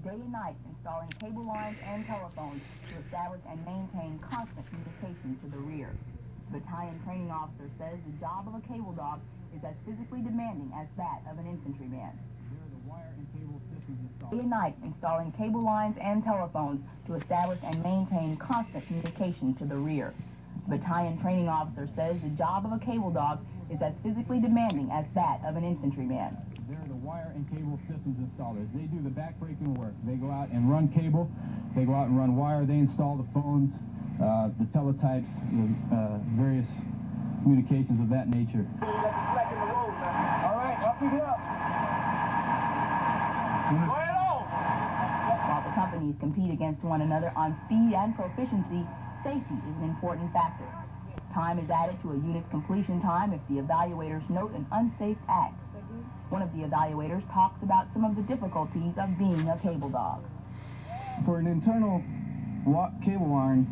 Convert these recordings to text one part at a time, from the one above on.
day and night installing cable lines and telephones to establish and maintain constant communication to the rear. The battalion training officer says the job of a cable dog is as physically demanding as that of an infantryman. Here are the wire and cable systems installed. Day and night installing cable lines and telephones to establish and maintain constant communication to the rear. The battalion training officer says the job of a cable dog is as physically demanding as that of an infantryman. There are the wire and cable systems installers. They do the backbreaking work. They go out and run cable. They go out and run wire. They install the phones, the teletypes, various communications of that nature. All right, up we go. While the companies compete against one another on speed and proficiency, safety is an important factor. Time is added to a unit's completion time if the evaluators note an unsafe act. One of the evaluators talks about some of the difficulties of being a cable dog. For an internal cable line,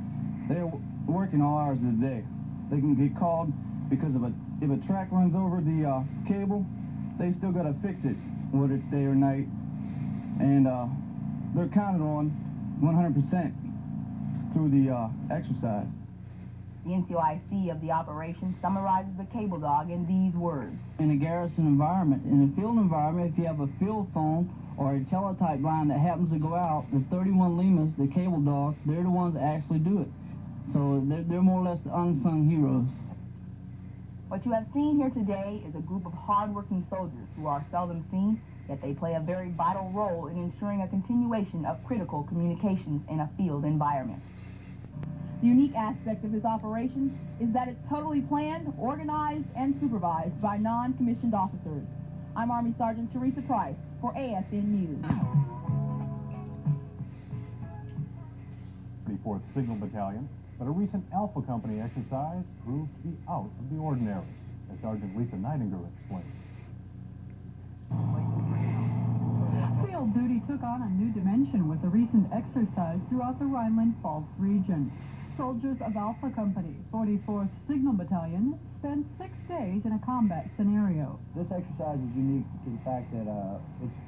they're working all hours of the day. They can get called because if a track runs over the cable, they still got to fix it, whether it's day or night. And they're counted on 100% through the exercise. The NCOIC of the operation summarizes the cable dog in these words. In a garrison environment, in a field environment, if you have a field phone or a teletype line that happens to go out, the 31 Limas, the cable dogs, they're the ones that actually do it. So they're more or less the unsung heroes. What you have seen here today is a group of hard-working soldiers who are seldom seen, yet they play a very vital role in ensuring a continuation of critical communications in a field environment. The unique aspect of this operation is that it's totally planned, organized, and supervised by non-commissioned officers. I'm Army Sergeant Teresa Price for AFN News. 34th Signal Battalion, but a recent Alpha Company exercise proved to be out of the ordinary, as Sergeant Lisa Neidinger explained. Field duty took on a new dimension with a recent exercise throughout the Rhineland-Pfalz region. Soldiers of Alpha Company, 44th Signal Battalion, spent 6 days in a combat scenario. This exercise is unique to the fact that it's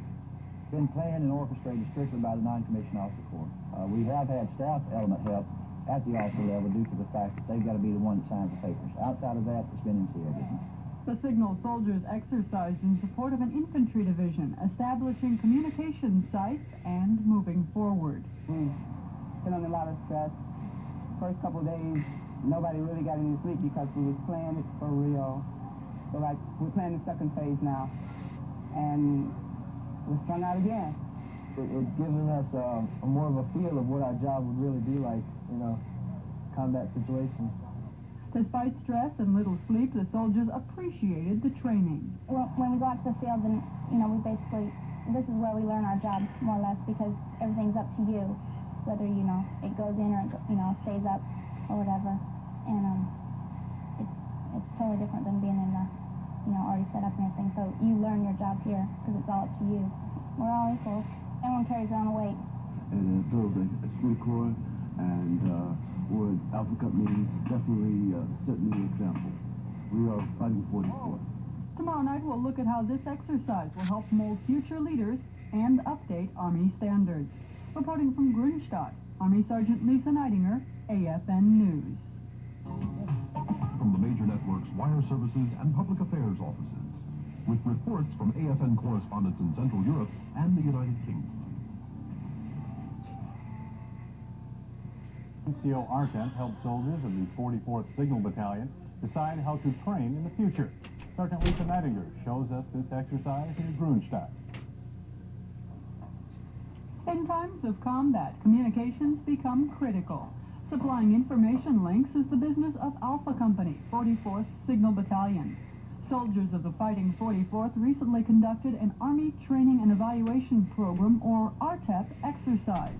been planned and orchestrated strictly by the non-commissioned officer corps. We have had staff element help at the officer level due to the fact that they've got to be the one that signs the papers. Outside of that, it's been NCO business. The Signal soldiers exercised in support of an infantry division, establishing communication sites and moving forward. We've been under a lot of stress. First couple of days, nobody really got any sleep because we was playing it for real. So like, we're playing the second phase now, and we're strung out again. It's given us a more of a feel of what our job would really be like, you know, combat situations. Despite stress and little sleep, the soldiers appreciated the training. When we go out to the field, and we basically, this is where we learn our job more or less, because everything's up to you, whether it goes in or stays up or whatever. And it's totally different than being in the already set up and everything. So you learn your job here because it's all up to you. We're all equal. Everyone carries their own weight. And building a street corps and with Alpha Company definitely setting the example. We are fighting 44. Tomorrow night we'll look at how this exercise will help mold future leaders and update Army standards. Reporting from Grunstadt, Army Sergeant Lisa Neidinger, AFN News. From the major networks, wire services, and public affairs offices, with reports from AFN correspondents in Central Europe and the United Kingdom. NCO ARTEP helped soldiers of the 44th Signal Battalion decide how to train in the future. Sergeant Lisa Neidinger shows us this exercise in Grunstadt. In times of combat, communications become critical. Supplying information links is the business of Alpha Company, 44th Signal Battalion. Soldiers of the Fighting 44th recently conducted an Army Training and Evaluation Program, or ARTEP exercise.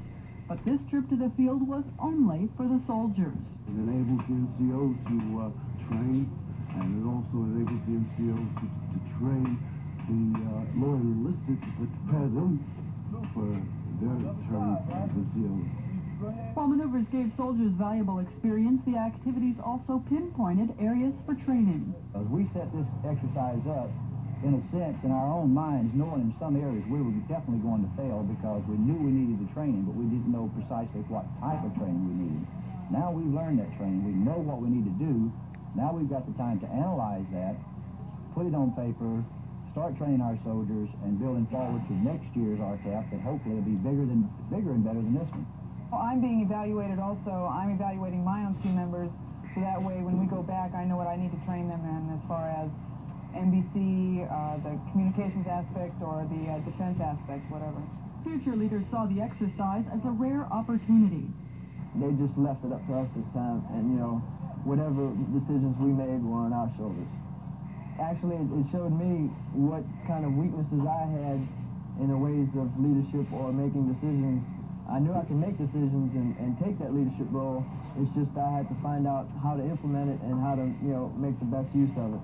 But this trip to the field was only for the soldiers. It enables the NCO to train, and it also enables the NCO to train the loyal enlisted to prepare them for their term as NCOs. While maneuvers gave soldiers valuable experience, the activities also pinpointed areas for training. As we set this exercise up, in a sense, in our own minds, knowing in some areas we were definitely going to fail because we knew we needed the training, but we didn't know precisely what type of training we needed. Now we've learned that training. We know what we need to do. Now we've got the time to analyze that, put it on paper, start training our soldiers, and building forward to next year's ARTEP that hopefully will be bigger and better than this one. Well, I'm being evaluated also. I'm evaluating my own team members, so that way when we go back, I know what I need to train them in as far as NBC, the communications aspect, or the defense aspect, whatever. Future leaders saw the exercise as a rare opportunity. They just left it up to us this time, and, you know, whatever decisions we made were on our shoulders. Actually, it showed me what kind of weaknesses I had in the ways of leadership or making decisions. I knew I could make decisions and take that leadership role. It's just I had to find out how to implement it and how to, you know, make the best use of it.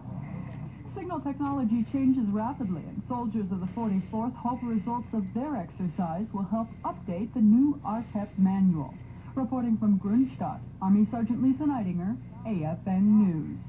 Signal technology changes rapidly, and soldiers of the 44th hope results of their exercise will help update the new ARTEP manual. Reporting from Grunstadt, Army Sergeant Lisa Neidinger, AFN News.